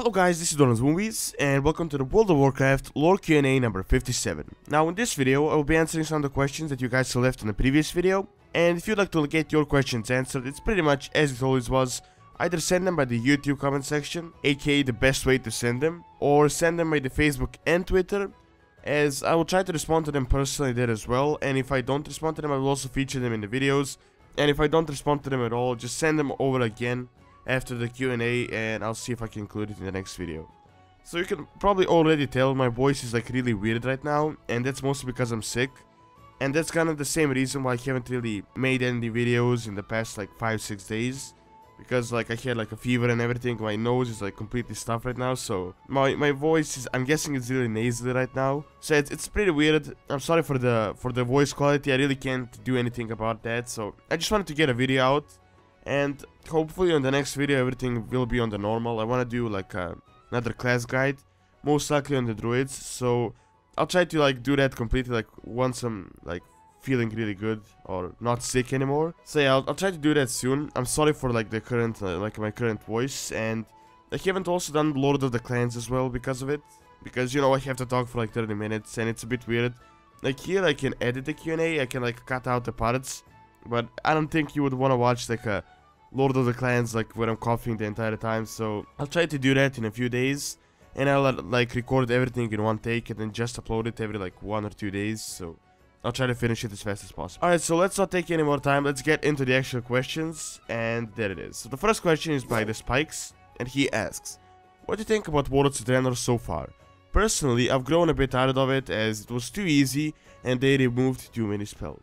Hello guys, this is Doronsmovies, and welcome to the World of Warcraft lore Q&A number 57. Now in this video, I will be answering some of the questions that you guys left in the previous video, and if you'd like to get your questions answered, it's pretty much as it always was. Either send them by the YouTube comment section, aka the best way to send them, or send them by the Facebook and Twitter, as I will try to respond to them personally there as well, and if I don't respond to them, I will also feature them in the videos, and if I don't respond to them at all, just send them over again after the Q&A, and I'll see if I can include it in the next video. So you can probably already tell my voice is like really weird right now, and that's mostly because I'm sick. And that's kind of the same reason why I haven't really made any videos in the past like 5-6 days. Because like I had like a fever and everything, my nose is like completely stuffed right now, so my voice is, I'm guessing it's really nasally right now. So it's pretty weird. I'm sorry for the voice quality, I really can't do anything about that, so I just wanted to get a video out. And hopefully on the next video everything will be on the normal. I want to do like another class guide, most likely on the druids, so I'll try to like do that completely like once I'm like feeling really good or not sick anymore. So yeah, I'll try to do that soon. I'm sorry for like the current my current voice, and I haven't also done Lord of the Clans as well because of it, because you know I have to talk for like 30 minutes and it's a bit weird. Like here I can edit the Q&A, I can like cut out the parts, but I don't think you would want to watch like a Lord of the Clans like where I'm coughing the entire time, so I'll try to do that in a few days, and I'll like record everything in one take and then just upload it every like 1 or 2 days, so I'll try to finish it as fast as possible. Alright, so let's not take any more time, let's get into the actual questions, and there it is. So the first question is by the Spikes, and he asks, what do you think about Warlords of Draenor so far? Personally, I've grown a bit tired of it as it was too easy and they removed too many spells.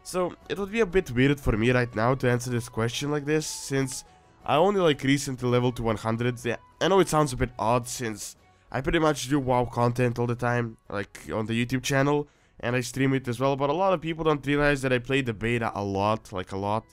So, it would be a bit weird for me right now to answer this question like this, since I only like recently leveled to 100. Yeah, I know it sounds a bit odd since I pretty much do WoW content all the time, like on the YouTube channel, and I stream it as well, but a lot of people don't realize that I played the beta a lot, like a lot.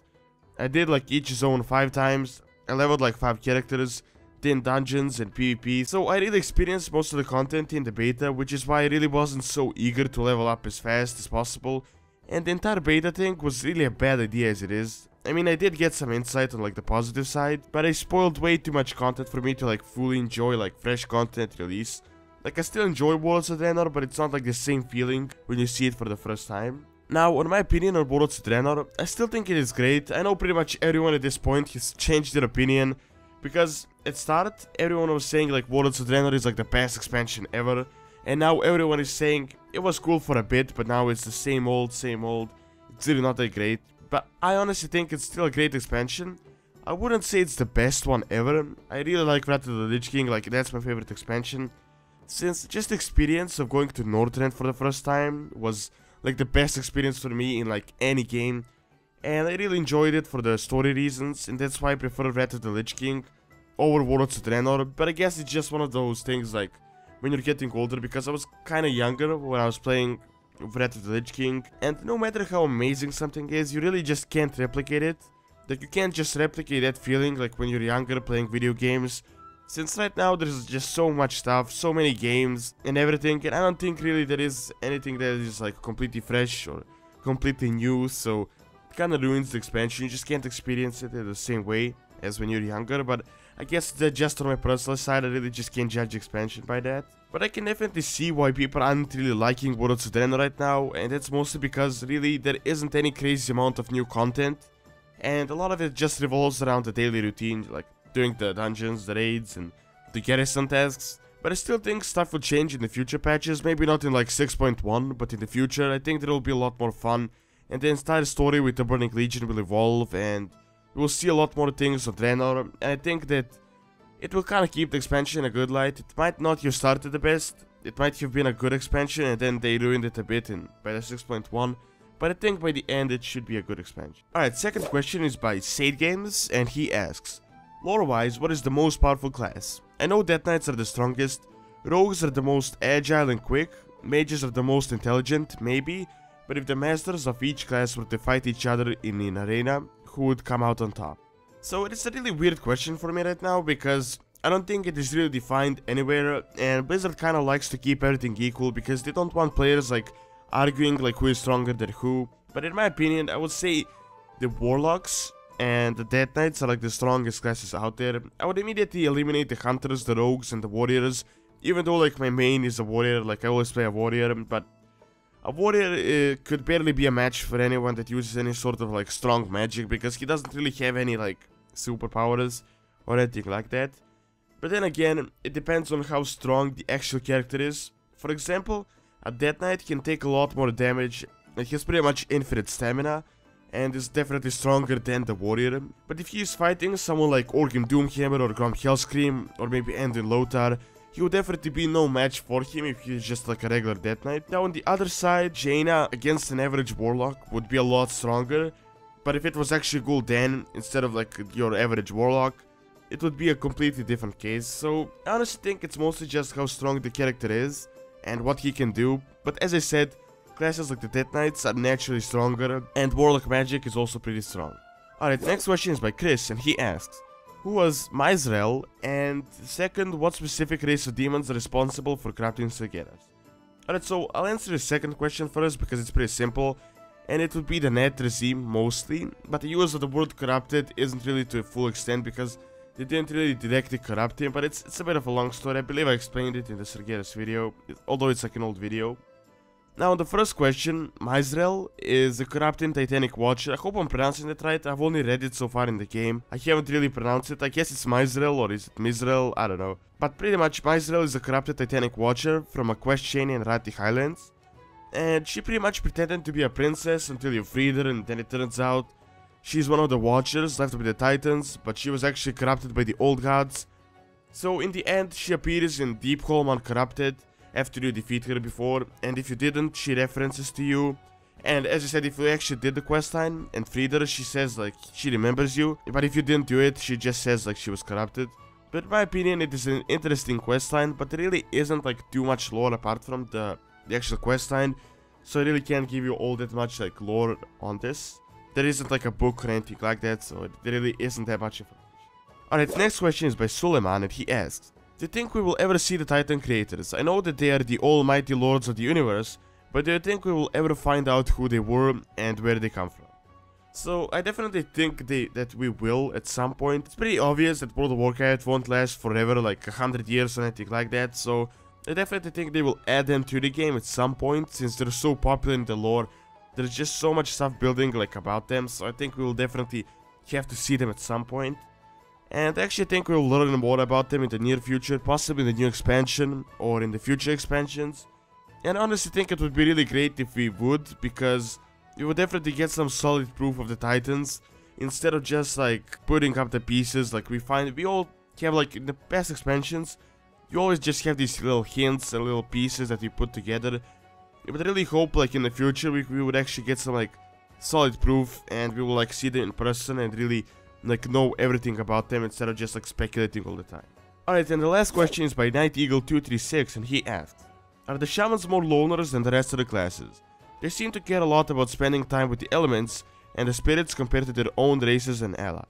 I did like each zone 5 times, I leveled like 5 characters, did dungeons and PvP, so I really experienced most of the content in the beta, which is why I really wasn't so eager to level up as fast as possible. And the entire beta thing was really a bad idea as it is. I mean, I did get some insight on like the positive side, but I spoiled way too much content for me to like fully enjoy like fresh content release. Like I still enjoy Warlords of Draenor, but it's not like the same feeling when you see it for the first time. Now, on my opinion on Warlords of Draenor, I still think it is great. I know pretty much everyone at this point has changed their opinion, because at start everyone was saying like Warlords of Draenor is like the best expansion ever. And now everyone is saying it was cool for a bit, but now it's the same old, it's really not that great. But I honestly think it's still a great expansion. I wouldn't say it's the best one ever. I really like Wrath of the Lich King, like that's my favorite expansion. Since just the experience of going to Northrend for the first time was like the best experience for me in like any game. And I really enjoyed it for the story reasons, and that's why I prefer Wrath of the Lich King over Warlords of Draenor. But I guess it's just one of those things like when you're getting older, because I was kinda younger when I was playing Wrath of the Lich King, and no matter how amazing something is, you really just can't replicate it. Like you can't just replicate that feeling like when you're younger playing video games, since right now there's just so much stuff, so many games and everything, and I don't think really there is anything that is like completely fresh or completely new, so it kinda ruins the expansion. You just can't experience it in the same way as when you're younger. But I guess that just on my personal side, I really just can't judge expansion by that. But I can definitely see why people aren't really liking Warlords of Draenor right now, and that's mostly because really there isn't any crazy amount of new content, and a lot of it just revolves around the daily routine, like doing the dungeons, the raids, and the garrison tasks. But I still think stuff will change in the future patches, maybe not in like 6.1, but in the future I think there will be a lot more fun, and the entire story with the Burning Legion will evolve, and we will see a lot more things of Draenor, and I think that it will kind of keep the expansion in a good light. It might not have started the best, it might have been a good expansion and then they ruined it a bit in beta 6.1, but I think by the end it should be a good expansion. Alright, second question is by Sade Games, and he asks, Lorewise, what is the most powerful class? I know Death Knights are the strongest, Rogues are the most agile and quick, Mages are the most intelligent, maybe, but if the masters of each class were to fight each other in an arena, who would come out on top? So it is a really weird question for me right now, because I don't think it is really defined anywhere, and Blizzard kinda likes to keep everything equal because they don't want players like arguing like who is stronger than who. But in my opinion, I would say the Warlocks and the Death Knights are like the strongest classes out there. I would immediately eliminate the Hunters, the Rogues, and the Warriors, even though like my main is a Warrior, like I always play a Warrior, but a Warrior could barely be a match for anyone that uses any sort of like strong magic, because he doesn't really have any like superpowers or anything like that. But then again, it depends on how strong the actual character is. For example, a Death Knight can take a lot more damage, and he has pretty much infinite stamina, and is definitely stronger than the Warrior. But if he is fighting someone like Orgrim Doomhammer or Grom Hellscream or maybe Andrew Lothar, he would definitely be no match for him if he's just like a regular Death Knight. Now on the other side, Jaina against an average Warlock would be a lot stronger, but if it was actually Gul'dan instead of like your average Warlock, it would be a completely different case. So I honestly think it's mostly just how strong the character is and what he can do. But as I said, classes like the Death Knights are naturally stronger, and Warlock magic is also pretty strong. Alright, next question is by Chris, and he asks, who was Myzrael, and second, what specific race of demons are responsible for corrupting Sargeras? Alright, so I'll answer the second question first because it's pretty simple, and it would be the Net regime mostly, but the use of the word corrupted isn't really to a full extent because they didn't really directly corrupt him, but it's a bit of a long story. I believe I explained it in the Sargeras video, although it's like an old video. Now, on the first question, Myzrael is a corrupting Titanic Watcher. I hope I'm pronouncing it right. I've only read it so far in the game. I haven't really pronounced it. I guess it's Myzrael, or is it Myzrael? I don't know. But pretty much, Myzrael is a corrupted Titanic Watcher from a quest chain in Rati Highlands. And she pretty much pretended to be a princess until you freed her, and then it turns out she's one of the Watchers left by the Titans, but she was actually corrupted by the Old Gods. So in the end, she appears in Deepholm uncorrupted, after you defeat her before, and if you didn't, she references to you. And as I said, if you actually did the quest line and freed her, she says like she remembers you, but if you didn't do it, she just says like she was corrupted. But in my opinion, it is an interesting quest line, but there really isn't like too much lore apart from the actual quest line, so I really can't give you all that much like lore on this. There isn't like a book or anything like that, so there really isn't that much information. Alright, next question is by Suleiman, and he asks, do you think we will ever see the Titan creators? I know that they are the almighty lords of the universe, but do you think we will ever find out who they were and where they come from? So I definitely think that we will at some point. It's pretty obvious that World of Warcraft won't last forever, like 100 years or anything like that, so I definitely think they will add them to the game at some point, since they're so popular in the lore. There's just so much stuff building like about them, so I think we will definitely have to see them at some point. And I actually think we'll learn more about them in the near future, possibly in the new expansion or in the future expansions. And I honestly think it would be really great if we would, because we would definitely get some solid proof of the Titans, instead of just like putting up the pieces like we all have like in the past expansions. You always just have these little hints and little pieces that you put together. But I really hope like in the future we would actually get some like solid proof, and we will like see them in person and really like know everything about them instead of just like speculating all the time. Alright, and the last question is by Night Eagle 236, and he asks, are the shamans more loners than the rest of the classes? They seem to care a lot about spending time with the elements and the spirits compared to their own races and allies.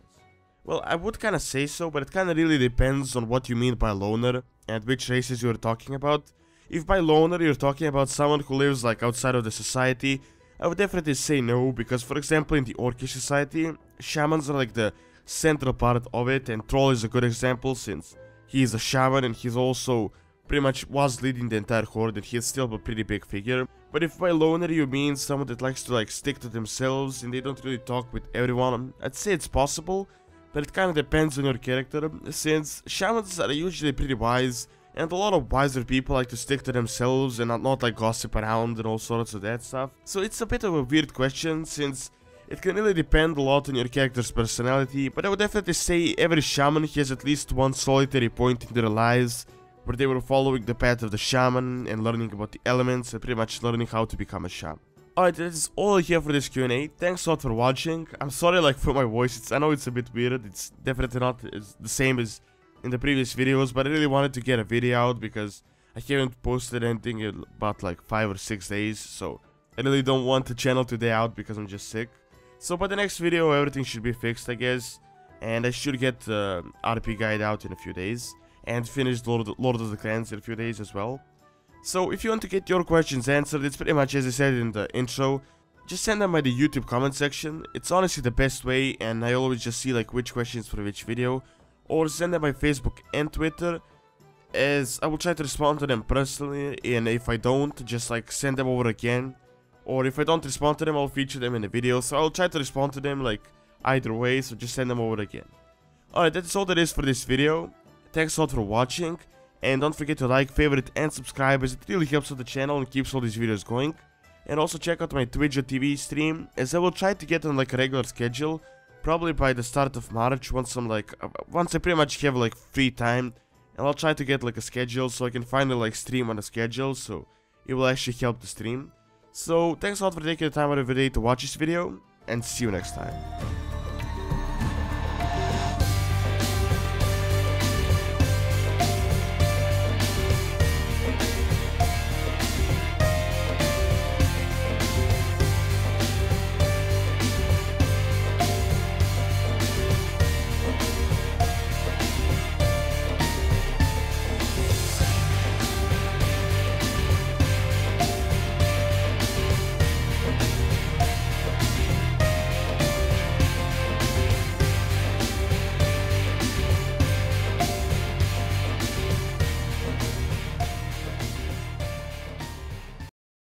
Well, I would kinda say so, but it kinda really depends on what you mean by loner and which races you're talking about. If by loner you're talking about someone who lives like outside of the society, I would definitely say no, because for example in the Orcish society, shamans are like the central part of it, and Troll is a good example since he is a shaman and he's also pretty much was leading the entire horde, and he's still a pretty big figure. But if by loner you mean someone that likes to like stick to themselves and they don't really talk with everyone, I'd say it's possible, but it kinda depends on your character, since shamans are usually pretty wise, and a lot of wiser people like to stick to themselves and not like gossip around and all sorts of that stuff. So it's a bit of a weird question, since it can really depend a lot on your character's personality, but I would definitely say every shaman has at least one solitary point in their lives where they were following the path of the shaman and learning about the elements and pretty much learning how to become a shaman. Alright, that is all I have for this Q&A. Thanks a lot for watching. I'm sorry like for my voice, I know it's a bit weird, it's definitely not the same as in the previous videos, but I really wanted to get a video out because I haven't posted anything in about like 5 or 6 days, so I really don't want the channel today out because I'm just sick. So by the next video everything should be fixed, I guess, and I should get the RP guide out in a few days, and finish Lord of the Clans in a few days as well. So if you want to get your questions answered, it's pretty much as I said in the intro, just send them by the YouTube comment section. It's honestly the best way, and I always just see like which questions for which video. Or send them by Facebook and Twitter, as I will try to respond to them personally, and if I don't, just like send them over again. Or if I don't respond to them, I'll feature them in the video, so I'll try to respond to them like either way, so just send them over again. Alright, that's all that is for this video. Thanks a lot for watching, and don't forget to like, favorite and subscribe, as it really helps with the channel and keeps all these videos going. And also check out my Twitch.tv stream, as I will try to get on like a regular schedule, probably by the start of March, once I pretty much have like free time, and I'll try to get like a schedule so I can finally like stream on a schedule, so it will actually help the stream. So thanks a lot for taking the time out of your day to watch this video, and see you next time.